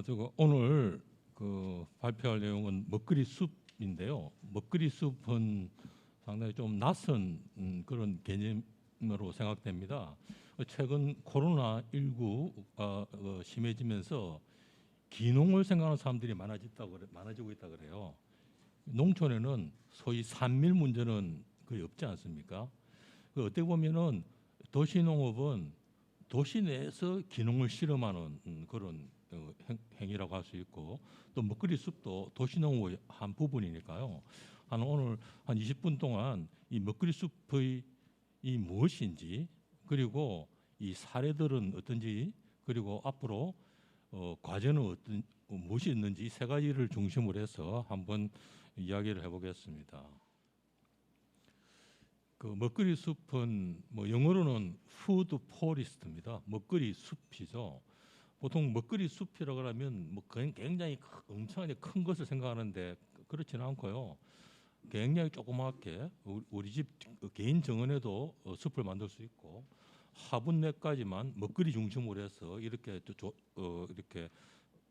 저거 오늘 발표할 내용은 먹거리 숲인데요. 먹거리 숲은 상당히 좀 낯선 그런 개념으로 생각됩니다. 최근 코로나19가 심해지면서 기농을 생각하는 사람들이 많아지고 있다 그래요. 농촌에는 소위 산밀 문제는 거의 없지 않습니까? 어떻게 보면은 도시농업은 도시 내에서 기농을 실험하는 그런 행위라고 할 수 있고, 또 먹거리 숲도 도시농업의 한 부분이니까요. 오늘 한 20분 동안 이 먹거리 숲의 이 무엇인지, 그리고 이 사례들은 어떤지, 그리고 앞으로 과제는 무엇이 있는지 세 가지를 중심으로 해서 한번 이야기를 해보겠습니다. 먹거리 숲은 영어로는 푸드 포리스트입니다. 먹거리 숲이죠. 보통 먹거리 숲이라고 하면 굉장히 엄청나게 큰 것을 생각하는데 그렇지는 않고요. 굉장히 조그맣게 우리 집 개인 정원에도 숲을 만들 수 있고, 화분내까지만 먹거리 중심으로 해서 이렇게 이렇게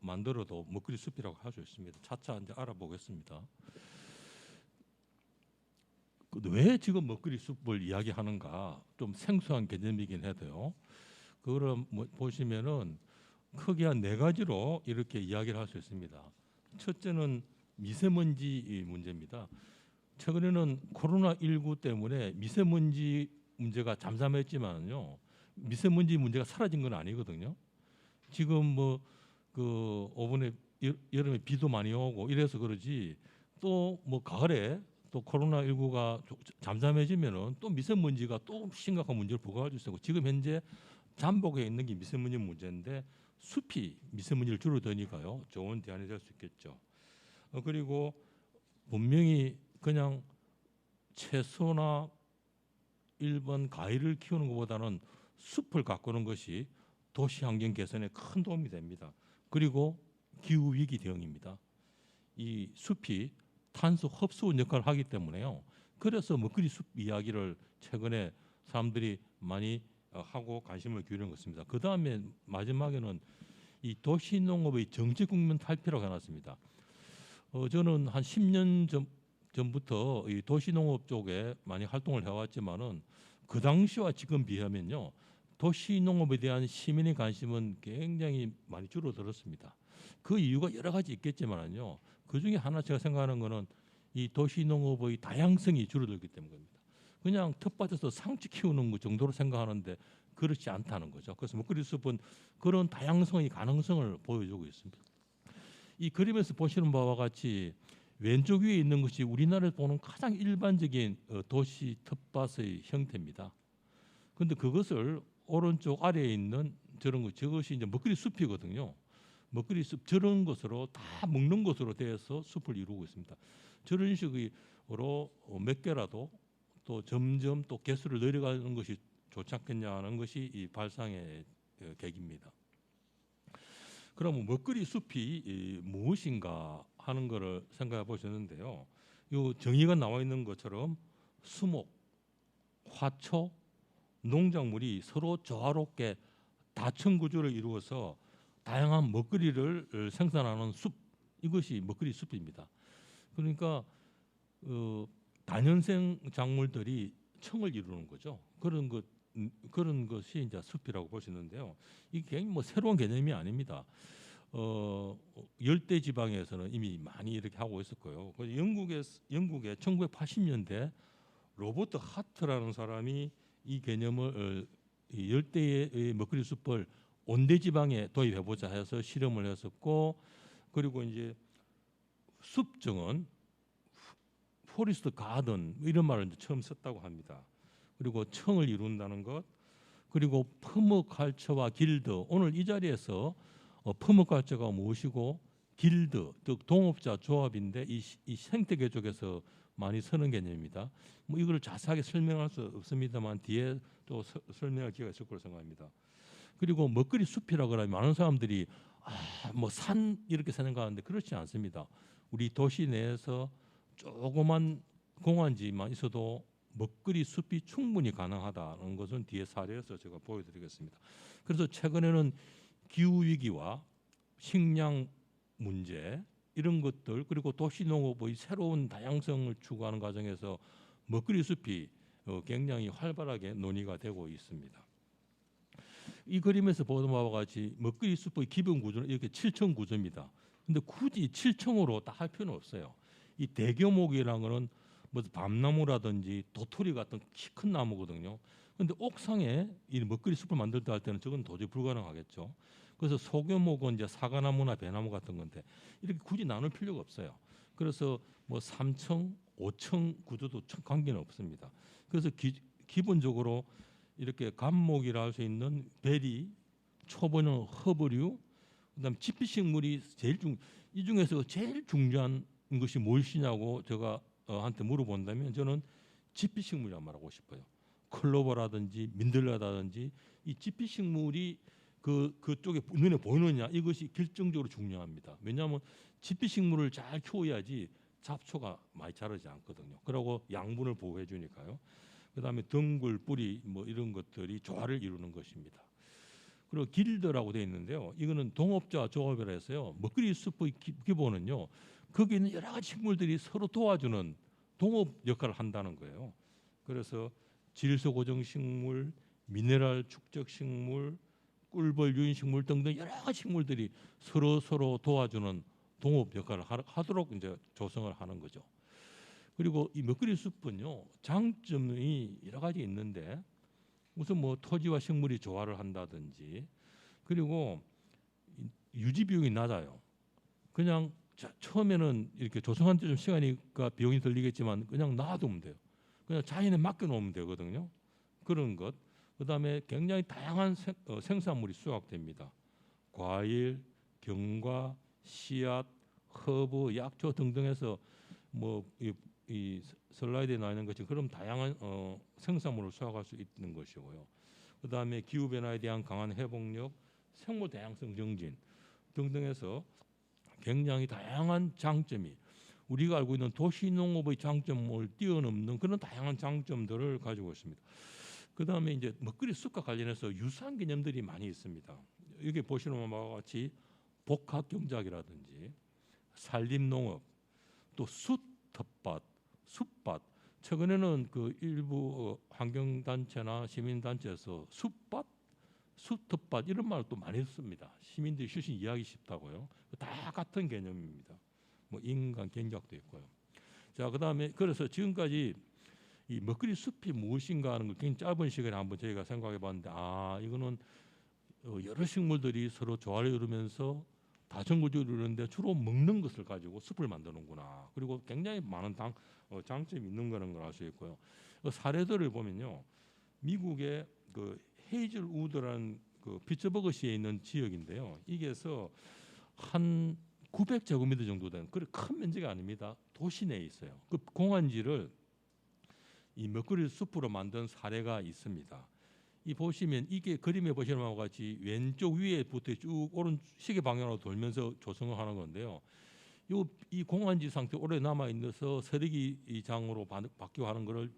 만들어도 먹거리 숲이라고 할 수 있습니다. 차차 이제 알아보겠습니다. 왜 지금 먹거리 숲을 이야기하는가? 좀 생소한 개념이긴 해도요. 그걸 보시면은 크게 한 네 가지로 이렇게 이야기를 할 수 있습니다. 첫째는 미세먼지 문제입니다. 최근에는 코로나19 때문에 미세먼지 문제가 잠잠했지만요, 미세먼지 문제가 사라진 건 아니거든요. 지금 이번에 여름에 비도 많이 오고 이래서 그러지, 또 가을에 또 코로나19가 잠잠해지면은 또 미세먼지가 또 심각한 문제를 부과할 수 있고, 지금 현재 잠복해 있는 게 미세먼지 문제인데 숲이 미세먼지를 줄여드니까요, 좋은 대안이 될 수 있겠죠. 그리고 분명히 그냥 채소나 일반 과일을 키우는 것보다는 숲을 가꾸는 것이 도시 환경 개선에 큰 도움이 됩니다. 그리고 기후 위기 대응입니다. 이 숲이 탄소 흡수원 역할을 하기 때문에요. 그래서 먹거리 숲 이야기를 최근에 사람들이 많이 하고 관심을 기울이는 것입니다. 그 다음에 마지막에는 이 도시농업의 정책 국면 탈피라고 해놨습니다. 저는 한 10년 전부터 이 도시농업 쪽에 많이 활동을 해왔지만은 그 당시와 지금 비하면요, 도시농업에 대한 시민의 관심은 굉장히 많이 줄어들었습니다. 그 이유가 여러 가지 있겠지만요, 그 중에 하나 제가 생각하는 거는 이 도시농업의 다양성이 줄어들기 때문입니다. 그냥 텃밭에서 상추 키우는 것 정도로 생각하는데 그렇지 않다는 거죠. 그래서 먹거리 숲은 그런 다양성의 가능성을 보여주고 있습니다. 이 그림에서 보시는 바와 같이 왼쪽 위에 있는 것이 우리나라에서 보는 가장 일반적인 도시 텃밭의 형태입니다. 그런데 그것을 오른쪽 아래에 있는 저것이 이제 먹거리 숲이거든요. 먹거리 숲, 저런 것으로 다 먹는 것으로 되어서 숲을 이루고 있습니다. 저런 식으로 몇 개라도 또 점점 또 개수를 늘려가는 것이 좋지 않겠냐는 것이 이 발상의 계기입니다. 그러면 먹거리 숲이 무엇인가 하는 것을 생각해 보셨는데요. 이 정의가 나와 있는 것처럼 수목, 화초, 농작물이 서로 조화롭게 다층 구조를 이루어서 다양한 먹거리를 생산하는 숲, 이것이 먹거리 숲입니다. 그러니까 다년생 작물들이 청을 이루는 거죠. 그런 것이 이제 숲이라고 보시는데요. 이게 굉장히 새로운 개념이 아닙니다. 열대 지방에서는 이미 많이 이렇게 하고 있었고요. 영국의 1980년대 로버트 하트라는 사람이 이 개념을 열대의 먹거리 숲을 온대 지방에 도입해보자 해서 실험을 했었고, 그리고 이제 숲정은 포리스트 가든 이런 말을 이제 처음 썼다고 합니다. 그리고 청을 이룬다는 것, 그리고 퍼머컬처와 길드, 오늘 이 자리에서 퍼머컬처가 무엇이고 길드, 즉 동업자 조합인데 이 생태계 쪽에서 많이 쓰는 개념입니다. 이걸 자세하게 설명할 수 없습니다만 뒤에 또 설명할 기회가 있을 거로 생각합니다. 그리고 먹거리 숲이라고 하면 많은 사람들이 산 이렇게 생각하는데 그렇지 않습니다. 우리 도시 내에서 조그만 공원지만 있어도 먹거리 숲이 충분히 가능하다는 것은 뒤에 사례에서 제가 보여드리겠습니다. 그래서 최근에는 기후 위기와 식량 문제 이런 것들 그리고 도시농업의 새로운 다양성을 추구하는 과정에서 먹거리 숲이 굉장히 활발하게 논의가 되고 있습니다. 이 그림에서 보는 바와 같이 먹거리 숲의 기본 구조는 이렇게 7층 구조입니다. 근데 굳이 7층으로 다 할 필요는 없어요. 이 대교목이라는 거는 뭐 밤나무라든지 도토리 같은 키 큰 나무거든요. 근데 옥상에 이 먹거리 숲을 만들다 할 때는 저건 도저히 불가능하겠죠. 그래서 소규모고 이제 사과나무나 배나무 같은 건데 이렇게 굳이 나눌 필요가 없어요. 그래서 뭐 3층, 5층 구조도 관계는 없습니다. 그래서 기본적으로 이렇게 감목이라 할 수 있는 베리, 초본형 허브류, 그다음 지피식물이 이 중에서 제일 중요한 것이 무엇이냐고 제가 한테 물어본다면 저는 지피식물이란 말하고 싶어요. 클로버라든지 민들레라든지 이 지피식물이 그쪽에 눈에 보이느냐 이것이 결정적으로 중요합니다. 왜냐하면 지피식물을 잘 키워야지 잡초가 많이 자라지 않거든요. 그리고 양분을 보호해 주니까요. 그다음에 덩굴, 뿌리 뭐 이런 것들이 조화를 이루는 것입니다. 그리고 길드라고 되어 있는데요. 이거는 동업자 조합이라 해서요. 먹거리 숲의 기본은요. 거기 있는 여러 가지 식물들이 서로 도와주는 동업 역할을 한다는 거예요. 그래서 질소 고정 식물, 미네랄 축적 식물, 꿀벌 유인 식물 등등 여러 가지 식물들이 서로 도와주는 동업 역할을 하도록 이제 조성을 하는 거죠. 그리고 이 먹거리 숲은요. 장점이 여러 가지 있는데 우선 뭐 토지와 식물이 조화를 한다든지 그리고 유지 비용이 낮아요. 그냥 처음에는 이렇게 조성한 데 좀 시간이니까 비용이 들리겠지만 그냥 놔두면 돼요. 그냥 자연에 맡겨놓으면 되거든요. 그런 것. 그다음에 굉장히 다양한 생산물이 수확됩니다. 과일, 경과, 씨앗, 허브, 약초 등등해서 뭐 이 슬라이드에 나와 있는 것처럼 그런 다양한 생산물을 수확할 수 있는 것이고요. 그다음에 기후 변화에 대한 강한 회복력, 생물 다양성 증진 등등해서 굉장히 다양한 장점이 우리가 알고 있는 도시 농업의 장점을 뛰어넘는 그런 다양한 장점들을 가지고 있습니다. 그다음에 이제 먹거리 숲과 관련해서 유사한 개념들이 많이 있습니다. 여기 보시는 바와 같이 복합 경작이라든지 산림 농업, 또 숲텃밭, 숲밭. 최근에는 그 일부 환경 단체나 시민 단체에서 숲밭, 숲텃밭 이런 말을 또 많이 씁니다. 시민들이 훨씬 이해하기 쉽다고요. 다 같은 개념입니다. 뭐 인간 경작도 있고요. 자, 그다음에 그래서 지금까지 이 먹거리 숲이 무엇인가 하는 걸 굉장히 짧은 시간에 한번 저희가 생각해 봤는데 이거는 여러 식물들이 서로 조화를 이루면서 다정구조를 이루는데 주로 먹는 것을 가지고 숲을 만드는구나. 그리고 굉장히 많은 장점이 있는 거는 걸 알 수 있고요. 사례들을 보면요. 미국의 그 헤이즐 우드라는 그 피츠버그시에 있는 지역인데요. 이게서 한 900제곱미터 정도 되는 그런 큰 면적이 아닙니다. 도시 내에 있어요. 그 공원지를 이 먹거리 숲으로 만든 사례가 있습니다. 이 보시면 이게 그림에 보시는 바와 같이 왼쪽 위에부터 쭉 오른 시계 방향으로 돌면서 조성을 하는 건데요. 이 공원지 상태 오래 남아 있어서 서리기장으로 바뀌어 하는 것을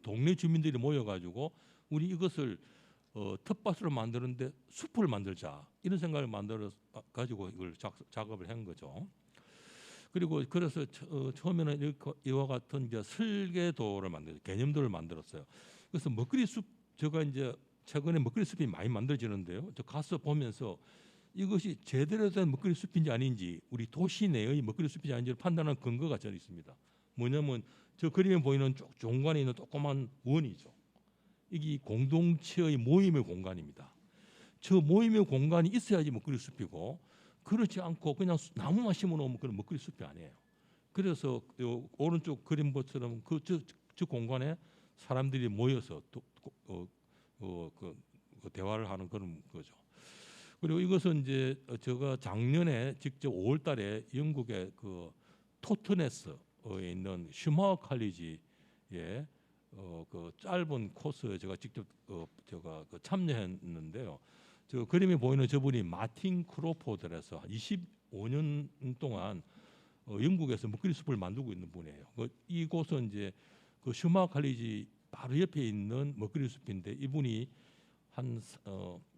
동네 주민들이 모여가지고 우리 이것을 텃밭으로 만드는데 숲을 만들자 이런 생각을 만들어 가지고 이걸 작업을 한 거죠. 그리고 그래서 처음에는 이와 같은 이제 설계도를 개념도를 만들었어요. 그래서 먹거리 숲 제가 이제 최근에 먹거리 숲이 많이 만들어지는데요. 저 가서 보면서 이것이 제대로 된 먹거리 숲인지 아닌지 우리 도시 내의 먹거리 숲인지 아닌지를 판단하는 근거가 저는 있습니다. 뭐냐면 저 그림에 보이는 중간에 있는 조그만 원이죠. 이게 공동체의 모임의 공간입니다. 저 모임의 공간이 있어야지 먹거리 숲이고 그렇지 않고 그냥 나무만 심어놓으면 그런 먹거리 숲이 아니에요. 그래서 오른쪽 그림처럼 저 공간에 사람들이 모여서 대화를 하는 그런 거죠. 그리고 이것은 이제 제가 작년에 직접 5월달에 영국의 그 토트네스에 있는 슈마허 칼리지에 그 짧은 코스에 제가 직접 제가 참여했는데요. 저 그림에 보이는 저분이 마틴 크로포드라서 25년 동안 영국에서 먹거리 숲을 만들고 있는 분이에요. 이곳은 이제 그 슈마허 칼리지 바로 옆에 있는 먹거리 숲인데 이분이 한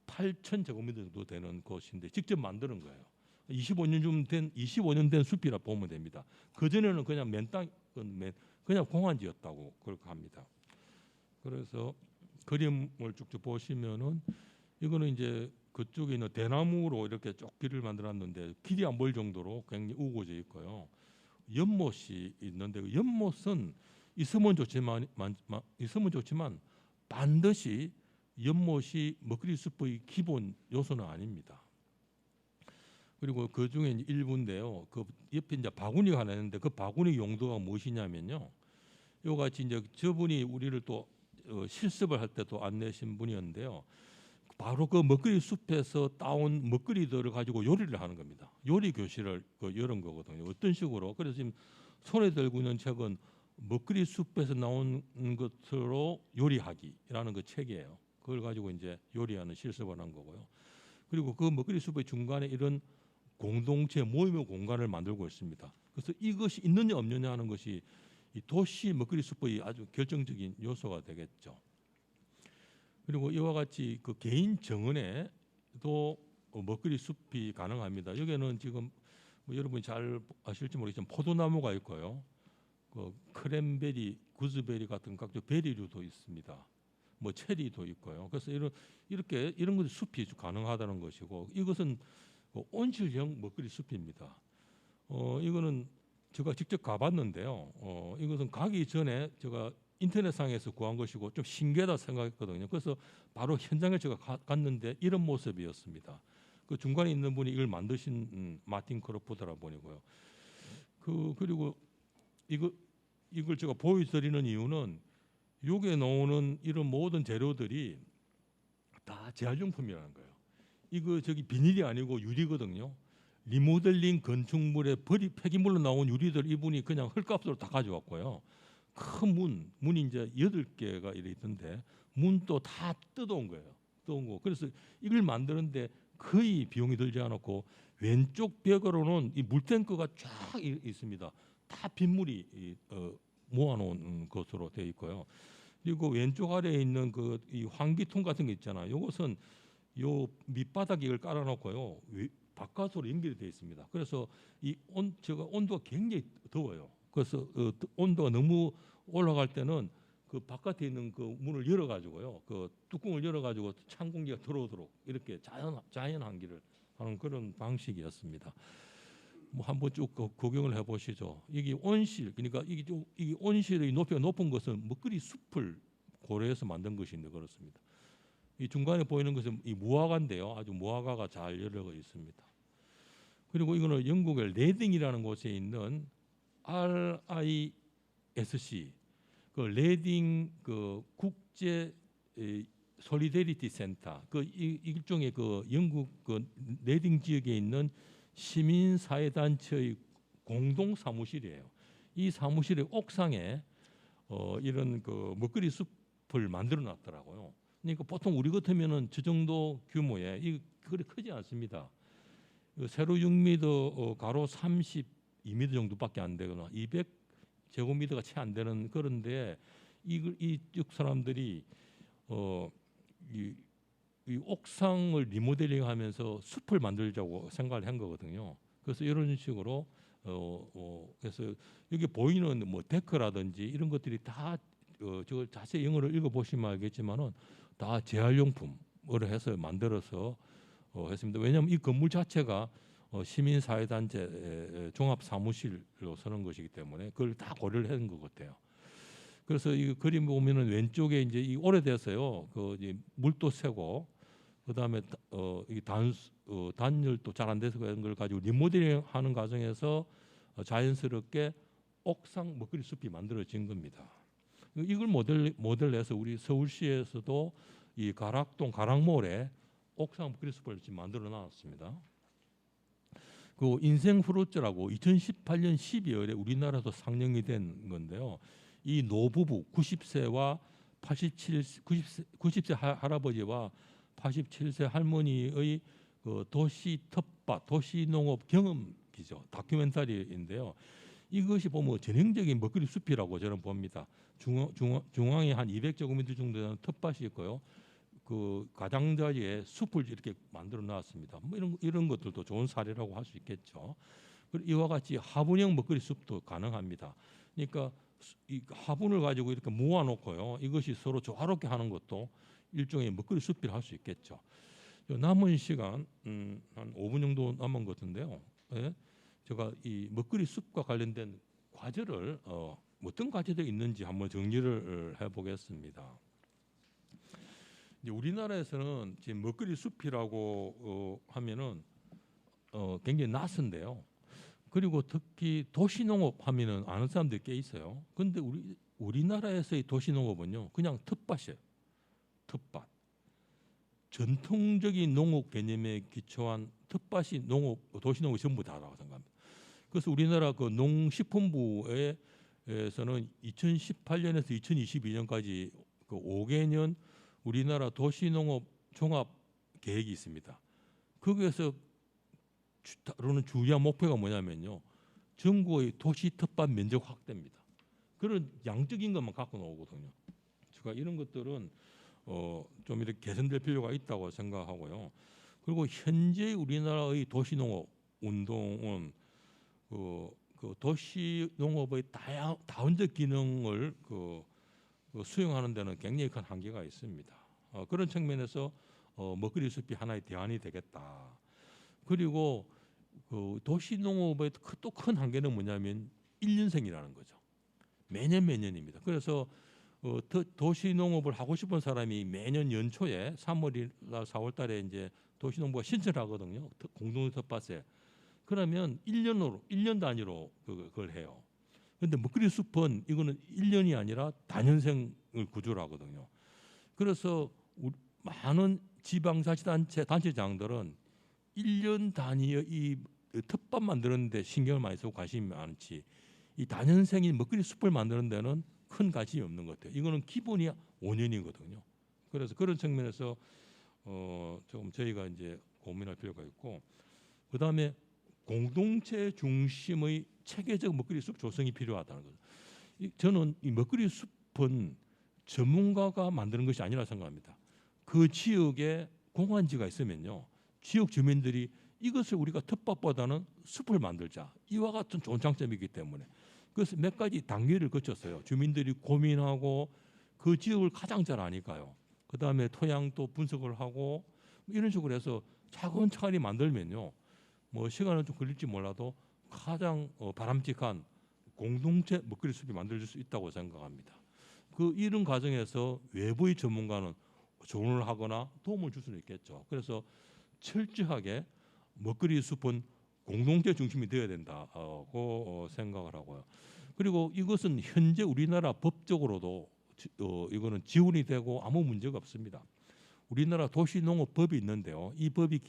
8,000제곱미터 정도 되는 곳인데 직접 만드는 거예요. 25년 된 숲이라 보면 됩니다. 그 전에는 그냥 그냥 공환지였다고 그렇게 합니다. 그래서 그림을 쭉쭉 보시면은 이거는 이제 그쪽에 있는 대나무로 이렇게 쭉 길을 만들었는데 길이 안 보일 정도로 굉장히 우거져 있고요. 연못이 있는데 그 연못은 있으면 좋지만 반드시 연못이 먹거리 숲의 기본 요소는 아닙니다. 그리고 그 중에 일부인데요. 그 옆에 이제 바구니가 하나 있는데 그 바구니 용도가 무엇이냐면요. 이와 같이 이제 저분이 우리를 또 실습을 할 때도 안내신 분이었는데요. 바로 그 먹거리 숲에서 따온 먹거리들을 가지고 요리를 하는 겁니다. 요리 교실을 열은 거거든요. 어떤 식으로? 그래서 지금 손에 들고 있는 책은 먹거리 숲에서 나온 것으로 요리하기라는 그 책이에요. 그걸 가지고 이제 요리하는 실습을 한 거고요. 그리고 그 먹거리 숲의 중간에 이런 공동체 모임의 공간을 만들고 있습니다. 그래서 이것이 있느냐 없느냐 하는 것이 이 도시 먹거리 숲의 아주 결정적인 요소가 되겠죠. 그리고 이와 같이 그 개인 정원에도 먹거리 숲이 가능합니다. 여기는 지금 뭐 여러분이 잘 아실지 모르겠지만 포도나무가 있고요. 그 크랜베리, 구스베리 같은 각종 베리류도 있습니다. 뭐 체리도 있고요. 그래서 이런 것이 숲이 가능하다는 것이고 이것은 온실형 먹거리 숲입니다. 이거는 제가 직접 가봤는데요. 이것은 가기 전에 제가 인터넷상에서 구한 것이고 좀 신기하다 생각했거든요. 그래서 바로 현장에 제가 갔는데 이런 모습이었습니다. 그 중간에 있는 분이 이걸 만드신 마틴 크로포드라 분이고요. 그리고 이걸 제가 보여드리는 이유는 여기에 나오는 이런 모든 재료들이 다 재활용품이라는 거예요. 이거 저기 비닐이 아니고 유리거든요. 리모델링 건축물의 폐기물로 나온 유리들 이분이 그냥 헐값으로 다 가져왔고요. 큰 문이 이제 8개가 이래 있던데 문도 다 뜯어온 거예요. 뜯어온 거. 그래서 이걸 만드는데 거의 비용이 들지 않았고 왼쪽 벽으로는 이 물탱크가 쫙 있습니다. 다 빗물이 모아놓은 것으로 되어 있고요. 그리고 왼쪽 아래에 있는 이 환기통 같은 게 있잖아요. 이것은 요 밑바닥에 이걸 깔아놓고요. 바깥으로 연결이 되어 있습니다. 그래서 제가 온도가 굉장히 더워요. 그래서 온도가 너무 올라갈 때는 그 바깥에 있는 그 문을 열어가지고요, 그 뚜껑을 열어가지고 찬 공기가 들어오도록 이렇게 자연 환기를 하는 그런 방식이었습니다. 뭐 한번 쭉 구경을 해보시죠. 이게 온실, 그러니까 이게 온실의 높이가 높은 것은 먹거리 숲을 고려해서 만든 것인데 그렇습니다. 이 중간에 보이는 것은 이 무화과인데요, 아주 무화과가 잘 열려 있습니다. 그리고 이거는 영국의 레딩이라는 곳에 있는 RISC, 그 레딩 그 국제 솔리데리티 센터, 그 일종의 그 영국 그 레딩 지역에 있는 시민 사회 단체의 공동 사무실이에요. 이 사무실의 옥상에 이런 그 먹거리 숲을 만들어 놨더라고요. 그러니까 보통 우리 같으면은 저 정도 규모에 이 그리 크지 않습니다. 세로 6m, 가로 32m 정도밖에 안 되거나 200제곱미터가 채 안 되는 그런데 이쪽 사람들이 이 옥상을 리모델링하면서 숲을 만들자고 생각을 한 거거든요. 그래서 이런 식으로 그래서 여기 보이는 뭐 데크라든지 이런 것들이 다 저 자세히 영어를 읽어보시면 알겠지만은 다 재활용품으로 해서 만들어서 했습니다. 왜냐하면 이 건물 자체가 시민사회단체 종합사무실로 서는 것이기 때문에 그걸 다 고려를 한 것 같아요. 그래서 이 그림 보면은 왼쪽에 이제 이 오래돼서요, 그 이제 물도 새고 그다음에 이 단열도 잘 안 돼서 그런 걸 가지고 리모델링하는 과정에서 자연스럽게 옥상 먹거리 숲이 만들어진 겁니다. 이걸 모델해서 우리 서울시에서도 이 가락동 가락몰에 옥상 먹거리 숲을 지금 만들어 놨습니다. 그 인생 프로젝트라고 2018년 12월에 우리나라도 상영이 된 건데요. 이 노부부 90세와 90세 할아버지와 87세 할머니의 그 도시 텃밭, 도시 농업 경험기죠. 다큐멘터리인데요. 이것이 보면 전형적인 먹거리 숲이라고 저는 봅니다. 중앙에 한 200제곱미터 정도 되는 텃밭이 있고요. 그 가장자리에 숲을 이렇게 만들어 놨습니다. 뭐 이런 것들도 좋은 사례라고 할 수 있겠죠. 그리고 이와 같이 화분형 먹거리 숲도 가능합니다. 그러니까 이 화분을 가지고 이렇게 모아놓고요, 이것이 서로 조화롭게 하는 것도 일종의 먹거리 숲이라 할 수 있겠죠. 남은 시간 한 5분 정도 남은 것 같은데요. 예? 제가 이 먹거리 숲과 관련된 과제를 어떤 과제들이 있는지 한번 정리를 해보겠습니다. 이제 우리나라에서는 지금 먹거리 숲이라고 하면은 굉장히 낯선데요. 그리고 특히 도시농업 하면은 아는 사람들이 꽤 있어요. 근데 우리나라에서의 도시농업은요, 그냥 텃밭이에요. 텃밭. 전통적인 농업 개념에 기초한 텃밭이 도시농업이 전부 다라고 생각합니다. 그래서 우리나라 그 농식품부에서는 2018년에서 2022년까지 그 5개년 우리나라 도시농업 종합 계획이 있습니다. 거기에서 다루는 주요한 목표가 뭐냐면요, 전국의 도시 텃밭 면적 확대입니다. 그런 양적인 것만 갖고 나오거든요. 제가 이런 것들은 좀 이렇게 개선될 필요가 있다고 생각하고요. 그리고 현재 우리나라의 도시농업 운동은 그 도시농업의 다원적 기능을 수용하는 데는 굉장히 큰 한계가 있습니다. 그런 측면에서 먹거리 숲이 하나의 대안이 되겠다. 그리고 그 도시농업의 또 큰 한계는 뭐냐면 1년생이라는 거죠. 매년입니다. 그래서 도시농업을 하고 싶은 사람이 매년 연초에 3월이나 4월달에 이제 도시농부가 신청을 하거든요. 공동 텃밭에. 그러면 1년 단위로 그걸 해요. 그런데 먹거리 숲은 이거는 1년이 아니라 다년생을 구조로 하거든요. 그래서 많은 단체장들은 1년 단위의 이 텃밭 만드는데 신경을 많이 쓰고 관심이 많지, 이 다년생인 먹거리 숲을 만드는 데는 큰 관심이 없는 것 같아요. 이거는 기본이 5년이거든요. 그래서 그런 측면에서 조금 저희가 이제 고민할 필요가 있고, 그 다음에 공동체 중심의 체계적 먹거리 숲 조성이 필요하다는 거죠. 저는 이 먹거리 숲은 전문가가 만드는 것이 아니라 생각합니다. 그 지역에 공원지가 있으면요, 지역 주민들이 이것을 우리가 텃밭보다는 숲을 만들자, 이와 같은 좋은 장점이기 때문에, 그래서 몇 가지 단계를 거쳤어요. 주민들이 고민하고 그 지역을 가장 잘 아니까요. 그 다음에 토양도 분석을 하고 이런 식으로 해서 차근차근히 만들면요, 뭐 시간은 좀 걸릴지 몰라도 가장 바람직한 공동체 먹거리 숲이 만들어질 수 있다고 생각합니다. 이런 과정에서 외부의 전문가는 조언을 하거나 도움을 줄 수는 있겠죠. 그래서 철저하게 먹거리 숲은 공동체 중심이 되어야 된다고 생각을 하고요. 그리고 이것은 현재 우리나라 법적으로도 이거는 지원이 되고 아무 문제가 없습니다. 우리나라 도시농업법이 있는데요, 이 법이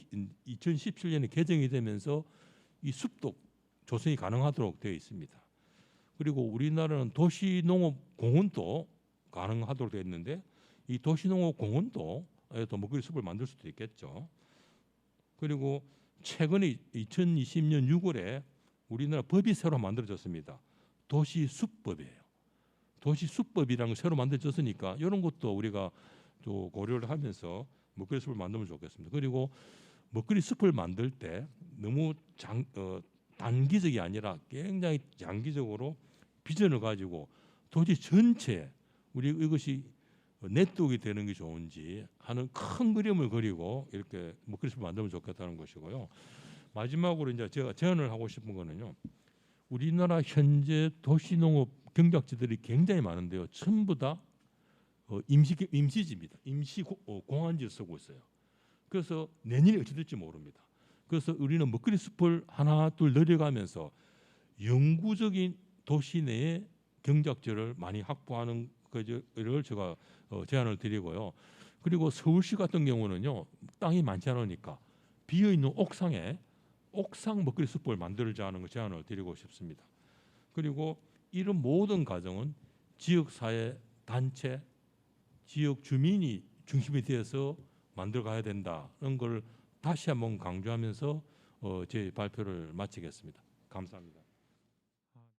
2017년에 개정이 되면서 이 숲도 조성이 가능하도록 되어 있습니다. 그리고 우리나라는 도시농업공원도 가능하도록 되어 있는데, 이 도시농업공원도 먹거리 숲을 만들 수도 있겠죠. 그리고 최근에 2020년 6월에 우리나라 법이 새로 만들어졌습니다. 도시숲법이에요. 도시숲법이라는 걸 새로 만들어졌으니까 이런 것도 우리가 또 고려를 하면서 먹거리 숲을 만들면 좋겠습니다. 그리고 먹거리 숲을 만들 때 너무 단기적이 아니라 굉장히 장기적으로 비전을 가지고 도시 전체에 우리 이것이 네트워크가 되는 게 좋은지 하는 큰 그림을 그리고 이렇게 먹거리 숲을 만들면 좋겠다는 것이고요. 마지막으로 이제 제가 제안을 하고 싶은 거는요, 우리나라 현재 도시농업 경작지들이 굉장히 많은데요, 전부 다 임시지입니다. 임시 공원지를 쓰고 있어요. 그래서 내년이 어찌 될지 모릅니다. 그래서 우리는 먹거리 숲을 하나 둘 늘려가면서 영구적인 도시 내의 경작지를 많이 확보하는 것을 제가 제안을 드리고요. 그리고 서울시 같은 경우는요, 땅이 많지 않으니까 비어 있는 옥상에 옥상 먹거리 숲을 만들자는 제안을 드리고 싶습니다. 그리고 이런 모든 과정은 지역사회 단체, 지역 주민이 중심이 되어서 만들어가야 된다는 걸 다시 한번 강조하면서 제 발표를 마치겠습니다. 감사합니다.